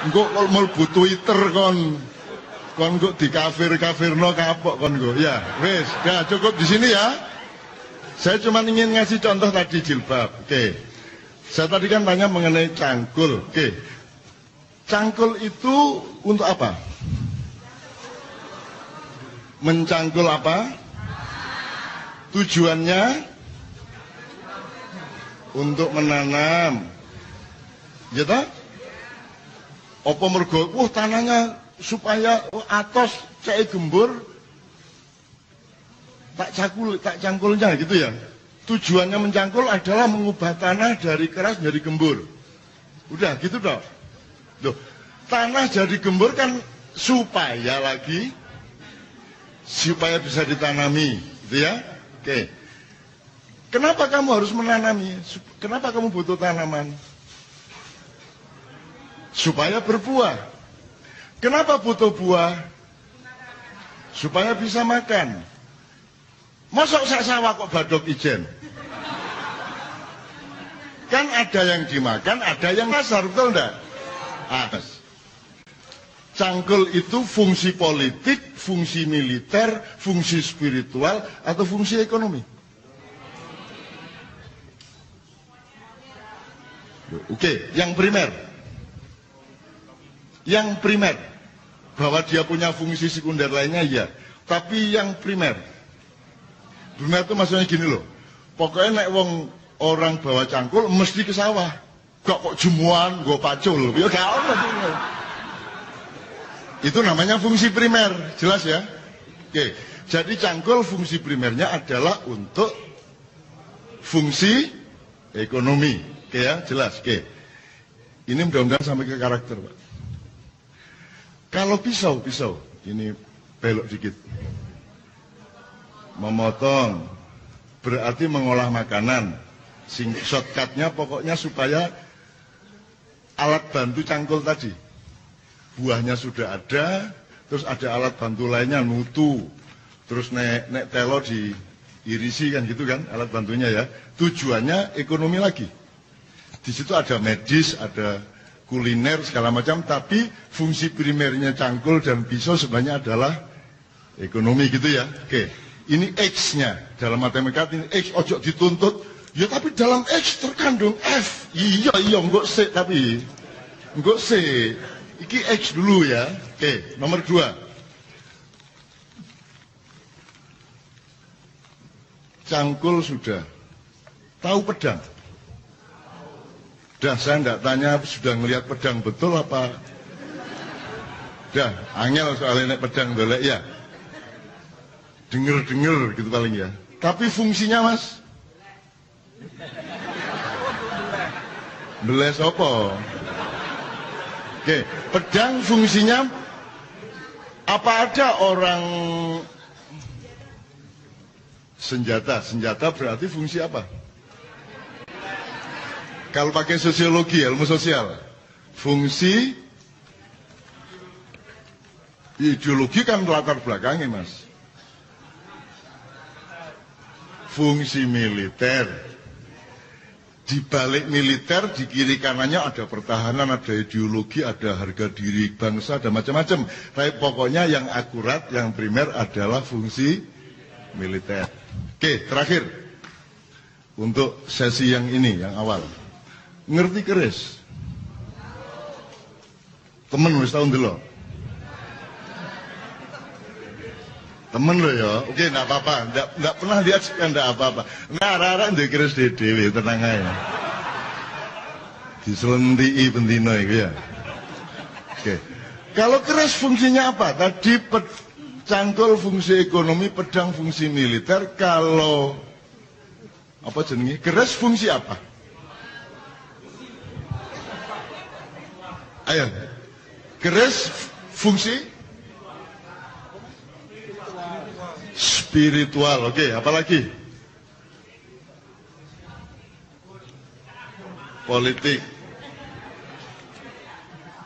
Engko mlebu Twitter kon engko dikafir-kafirno kapok kon engko. Ya, wis, dah cukup di sini ya. Saya cuma ingin ngasih contoh tadi jilbab. Oke. Saya tadi kan tanya mengenai cangkul. Oke. Cangkul itu untuk apa? Mencangkul apa? Tujuannya untuk menanam. Ya toh? Apa mergo tanahnya supaya atos cek gembur tak cangkulnya gitu ya. Tujuannya mencangkul adalah mengubah tanah dari keras jadi gembur. Udah gitu toh. Loh, tanah jadi gembur kan supaya bisa ditanami, gitu ya. Oke. Kenapa kamu harus menanami? Kenapa kamu butuh tanaman? Supaya berbuah. Kenapa butuh buah? Supaya bisa makan. Mosok sak sawah kok badok ijen? Kan ada yang dimakan, ada yang pasar, betul enggak? Cangkul itu fungsi politik, fungsi militer, fungsi spiritual, atau fungsi ekonomi? Oke, yang primer. Yang primer. Bahwa dia punya fungsi sekunder lainnya, iya. Tapi yang primer. Primer itu maksudnya gini loh. Pokoknya nek wong orang bawa cangkul mesti ke sawah. Gak kok jemuan, gue pacul. Ya gak ono. Itu namanya fungsi primer, jelas ya? Oke, jadi cangkul fungsi primernya adalah untuk fungsi ekonomi. Oke ya, jelas. Oke. Ini mudah-mudahan sampai ke karakter, Pak. Kalau pisau, ini belok dikit. Memotong, berarti mengolah makanan. Shortcutnya pokoknya supaya alat bantu cangkul tadi. Buahnya sudah ada, terus ada alat bantu lainnya, nutu. Terus nek telo diirisi kan gitu kan, alat bantunya ya. Tujuannya ekonomi lagi. Di situ ada medis, ada kuliner, segala macam. Tapi fungsi primernya cangkul dan pisau sebenarnya adalah ekonomi gitu ya. Oke. Ini X-nya, dalam matematika ini X, ojo dituntut, ya tapi dalam X terkandung F, iya, enggak C, tapi, enggak C, iki X dulu ya. Oke, nomor 2. Cangkul sudah, tahu pedang? Dah, saya enggak tanya sudah ngelihat pedang betul apa? Dah, angel soalnya naik pedang boleh ya. Denger gitu paling ya. Tapi fungsinya mas, beles apa? Oke, pedang fungsinya apa? Ada orang senjata berarti fungsi apa? Kalau pakai sosiologi, ilmu sosial, fungsi ideologi kan latar belakangnya mas. Fungsi militer. Di balik militer, di kiri kanannya ada pertahanan, ada ideologi, ada harga diri bangsa, ada macam-macam. Tapi pokoknya yang akurat, yang primer adalah fungsi militer. Oke, terakhir. Untuk sesi yang ini, yang awal. Ngerti keris? Temen wis tau ndelok. Temen lo ya, oke enggak apa-apa, enggak pernah lihat kan enggak apa-apa. Nah, rara ndek keris dhewe tenang ae. Diselendiki bendino iku ya. Oke. Kalau keris fungsinya apa? Tadi cangkul fungsi ekonomi, pedang fungsi militer. Kalau apa jenenge? Keris fungsi apa? Ayo. Keris fungsi spiritual. Oke, apalagi? Politik,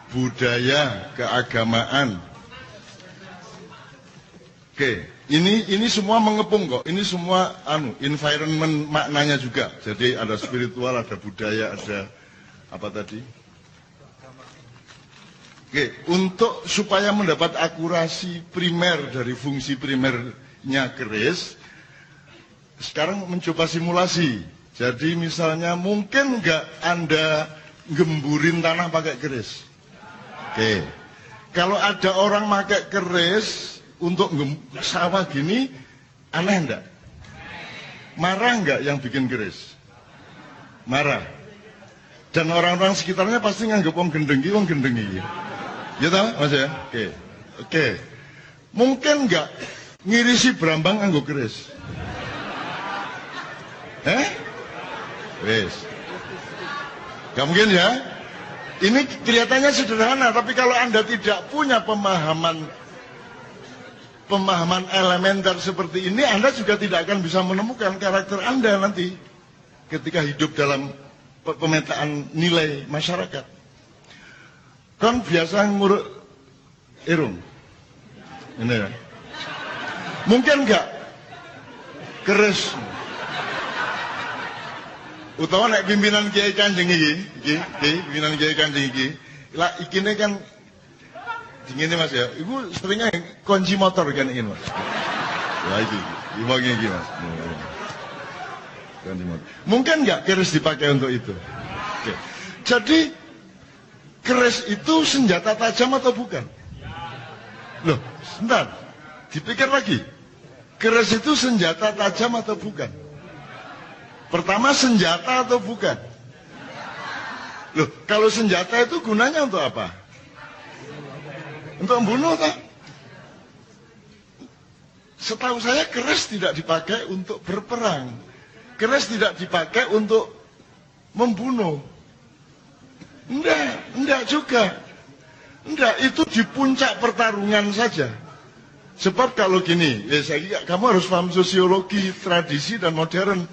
budaya, keagamaan. Oke, ini semua mengepung kok. Ini semua environment maknanya juga. Jadi ada spiritual, ada budaya, ada apa tadi? Oke, untuk supaya mendapat akurasi primer dari fungsi primernya keris, sekarang mencoba simulasi. Jadi misalnya mungkin nggak Anda gemburin tanah pakai keris? Oke, kalau ada orang pakai keris untuk sawah gini, aneh enggak? Marah enggak yang bikin keris? Marah. Dan orang-orang sekitarnya pasti nganggep wong gendengi. Ya tahu Mas ya? Oke. Mungkin enggak ngirisi berambang nganggo keris? Wes. Gak mungkin ya? Ini kelihatannya sederhana, tapi kalau Anda tidak punya pemahaman elementer seperti ini, Anda juga tidak akan bisa menemukan karakter Anda nanti ketika hidup dalam pemetaan nilai masyarakat. Kan biasa nguruk irung. Ini ya. Mungkin enggak keris utawa nek pimpinan Kiai Kanjeng iki, pimpinan Kiai Kanjeng iki, lah ikine kan dingene Mas ya. Iku seringnya kunci motor kan ini Mas. Lah itu iki Mas. Kunci motor. Mungkin enggak keris dipakai untuk itu? Oke. Jadi keris itu senjata tajam atau bukan? Loh, sebentar. Dipikir lagi. Keris itu senjata tajam atau bukan? Pertama, senjata atau bukan? Loh, kalau senjata itu gunanya untuk apa? Untuk membunuh, tak? Setahu saya keris tidak dipakai untuk berperang. Keris tidak dipakai untuk membunuh. Enggak juga. Enggak, itu di puncak pertarungan saja. Sebab kalau gini, kamu harus paham sosiologi, tradisi dan modern.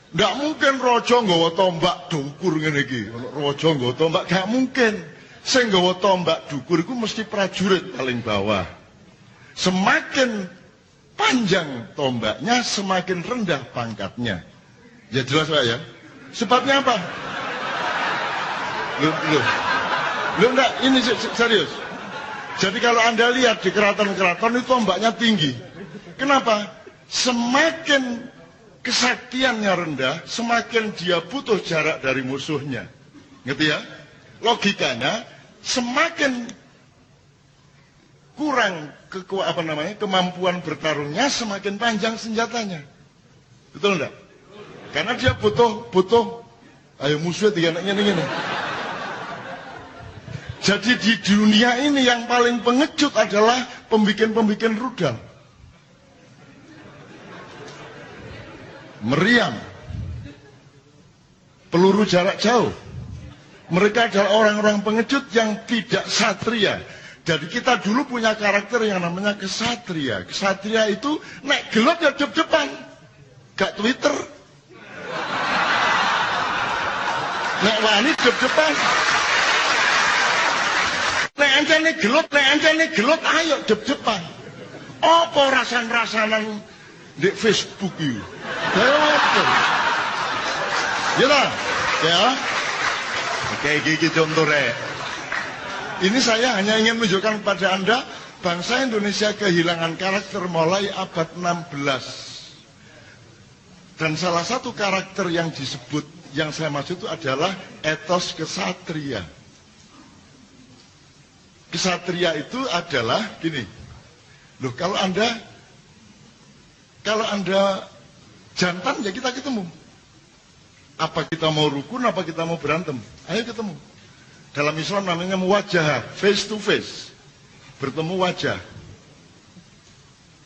Nggak mungkin rojo nggawa tombak dukur ngene iki. Rojo nggawa tombak gak mungkin. Sing nggawa tombak dukur iku mesti prajurit paling bawah. Semakin panjang tombaknya, semakin rendah pangkatnya. Ya jelas Pak ya. Sebabnya apa? Loh enggak, ini serius. Jadi kalau Anda lihat di keraton-keraton itu tombaknya tinggi. Kenapa? Semakin kesaktiannya rendah, semakin dia butuh jarak dari musuhnya. Ngerti ya? Logikanya, semakin kurang kemampuan bertarungnya, semakin panjang senjatanya. Betul enggak? Karena dia butuh ayo musuhnya tiga anaknya ini. Jadi di dunia ini yang paling pengecut adalah pembikin rudal. Meriam, peluru jarak jauh. Mereka adalah orang-orang pengecut yang tidak satria. Jadi kita dulu punya karakter yang namanya kesatria. Kesatria itu nek gelot ya jep-jepan, gak Twitter. Nek wani jep-jepan. Nek ancane gelot, ayo jep-jepan. Apa rasan-rasanan di Facebook itu? Ya. Oke, gigi contoh rek. Ini saya hanya ingin menunjukkan kepada Anda, bangsa Indonesia kehilangan karakter mulai abad 16. Dan salah satu karakter yang disebut, yang saya maksud itu adalah etos kesatria. Kesatria itu adalah gini. Loh, kalau Anda jantan ya kita ketemu. Apa kita mau rukun, apa kita mau berantem? Ayo ketemu. Dalam Islam namanya muwajah, face to face. Bertemu wajah.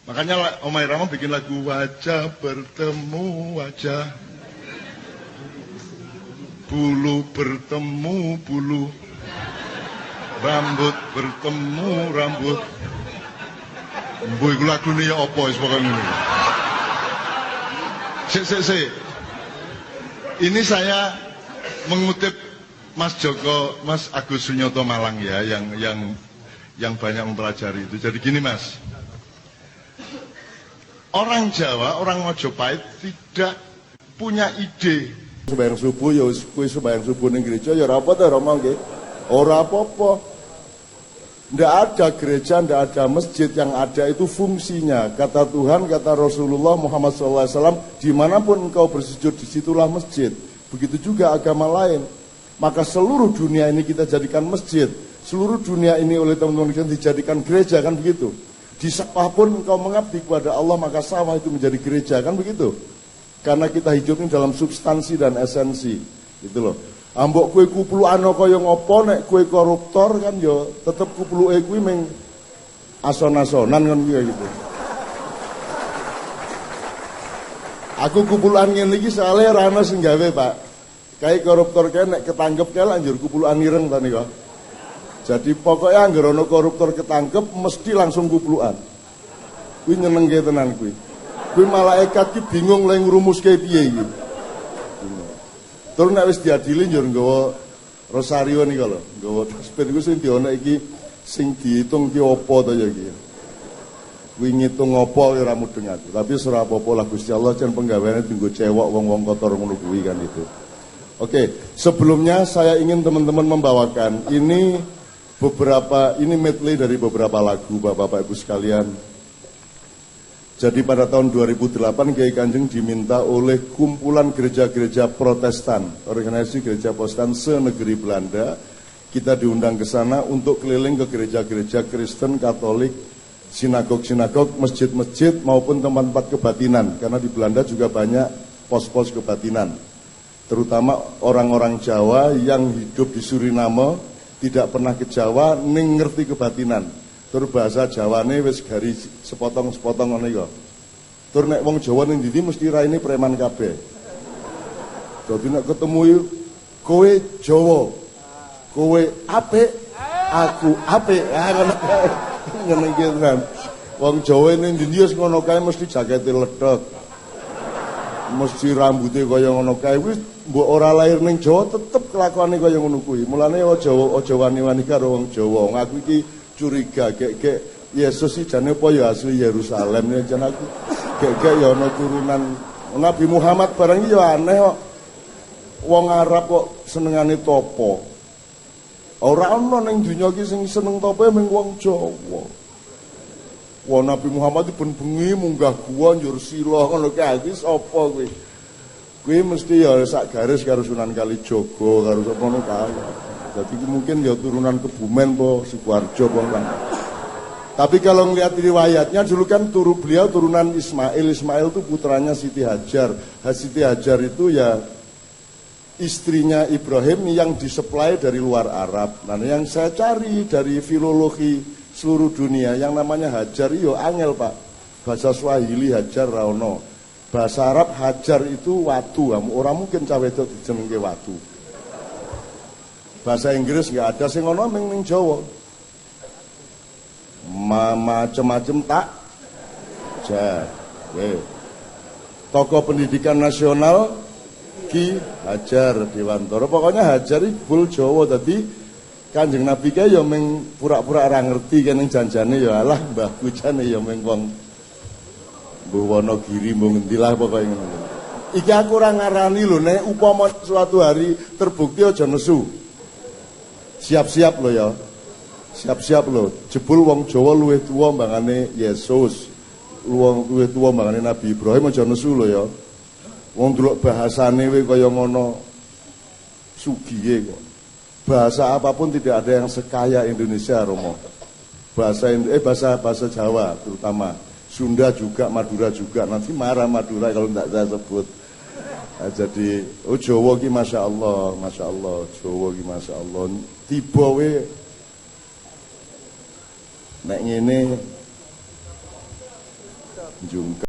Makanya Omay Rama bikin lagu wajah bertemu wajah. Bulu bertemu bulu. Rambut bertemu rambut. Mbok iku lagune ya apa wis pokoke ngene. Sik. Ini saya mengutip Mas Joko, Mas Agus Sunyoto Malang ya, yang banyak mempelajari itu. Jadi gini Mas, orang Jawa, orang Mojopahit tidak punya ide. Sembahyang subuh ya kuwi sembahyang subuh ning gereja ya ora apa-apa to Rama nggih. Ora apa-apa. Tidak ada gereja, tidak ada masjid, yang ada itu fungsinya. Kata Tuhan, kata Rasulullah Muhammad SAW, dimanapun engkau bersujud, disitulah masjid. Begitu juga agama lain. Maka seluruh dunia ini kita jadikan masjid. Seluruh dunia ini oleh teman-teman kita dijadikan gereja, kan begitu. Di sawah pun engkau mengabdi kepada Allah, maka sawah itu menjadi gereja, kan begitu. Karena kita hidup ini dalam substansi dan esensi, gitu loh. Ambok kue kuplukan kaya ngopo, nek kue koruptor kan yo tetep kupluke kuwi meng ason-asonan kan gitu. Aku kuplukan ngene iki soalé ora ana sing gawe, Pak. Kae koruptor kae nek ketangkep kae lanjur kuplukan ireng ta nika. Jadi pokoknya anggere ana koruptor ketangkep mesti langsung kuplukan. Kuwi nyenengke tenan kuwi. Kuwi malaikat ki bingung lek ngrumuske piye iki. Terus nek wis diadili njur nggawa rosario nika lho, nggawa tasbih iku sing diono iki sing diitung ki apa to ya iki. Kuwi ngitung apa ora mudeng aku, tapi ora apa-apa lah Gusti Allah jan penggaweane dienggo cewek wong-wong kotor ngono kuwi kan itu. Oke, sebelumnya saya ingin teman-teman membawakan ini medley dari beberapa lagu Bapak-bapak Ibu sekalian. Jadi pada tahun 2008 Kiai Kanjeng diminta oleh kumpulan gereja-gereja Protestan, organisasi gereja Protestan se-negeri Belanda, kita diundang ke sana untuk keliling ke gereja-gereja Kristen, Katolik, sinagog-sinagog, masjid-masjid maupun tempat-tempat kebatinan, karena di Belanda juga banyak pos-pos kebatinan. Terutama orang-orang Jawa yang hidup di Suriname tidak pernah ke Jawa ning ngerti kebatinan. Tur bahasa Jawane wis gari sepotong-sepotong ngono iku. Tur nek wong Jawa ning ndi mesti raine preman kabeh. Dadi nek ketemu kowe Jawa, kowe apik, aku apik. Ngono iki kan. Wong Jawa ning ndi wis ngono kae mesti jakete ledhek. Mesti rambutnya kaya ngono kae. Wis mbok ora lahir ning Jawa tetep kelakuane kaya ngono kuwi. Mulane aja wani-wani karo wong Jawa. Wong aku iki curiga gek Yesus sih jane apa ya asli Yerusalem ya jan aku gek ya ana turunan Nabi Muhammad barang iki ya aneh kok. Wong Arab kok senengane topo. Ora ana ning donya iki sing seneng topo mung wong Jawa. Wong Nabi Muhammad iki ben-bengi munggah gua njur sila ngono kae iki sapa kuwi? Kuwi mesti ya sak garis karo Sunan Kalijaga karo sapa ngono kae. Jadi mungkin ya turunan Kebumen po, Sidoarjo po kan. Tapi kalau ngelihat riwayatnya dulu kan beliau turunan Ismail. Ismail itu putranya Siti Hajar. Siti Hajar itu ya istrinya Ibrahim yang disuplai dari luar Arab. Nah yang saya cari dari filologi seluruh dunia yang namanya Hajar yo angel Pak. Bahasa Swahili Hajar raono. Bahasa Arab Hajar itu watu. Orang mungkin cawe itu dijenenge watu. Bahasa Inggris nggak ada sing ono ning Jawa. Macem-macem tak. Tokoh pendidikan nasional Ki Hajar Dewantara. Pokoknya Hajar iki bul Jawa dadi Kanjeng Nabi kae ya ming pura-pura ora ngerti kene janjane ya alah Mbah Kujane ya ming wong mbuh Wonogiri mbuh ngendi lah pokoke ngono. Iki aku ora ngarani lho nek upama suatu hari terbukti aja nesu. Siap-siap lo ya. Siap-siap lo. Jebul wong Jawa luwih tuwa mbangane Yesus. Luwih tuwa mbangane Nabi Ibrahim aja nesu lo ya. Wong delok bahasane we kaya ngono sugihe kok. Bahasa apapun tidak ada yang sekaya Indonesia Romo. Bahasa Jawa terutama. Sunda juga, Madura juga. Nanti marah Madura kalau tidak saya sebut. Jadi Jawa ki Masya Allah, Jawa ki Masya Allah. Tiba we nek ngene njungkep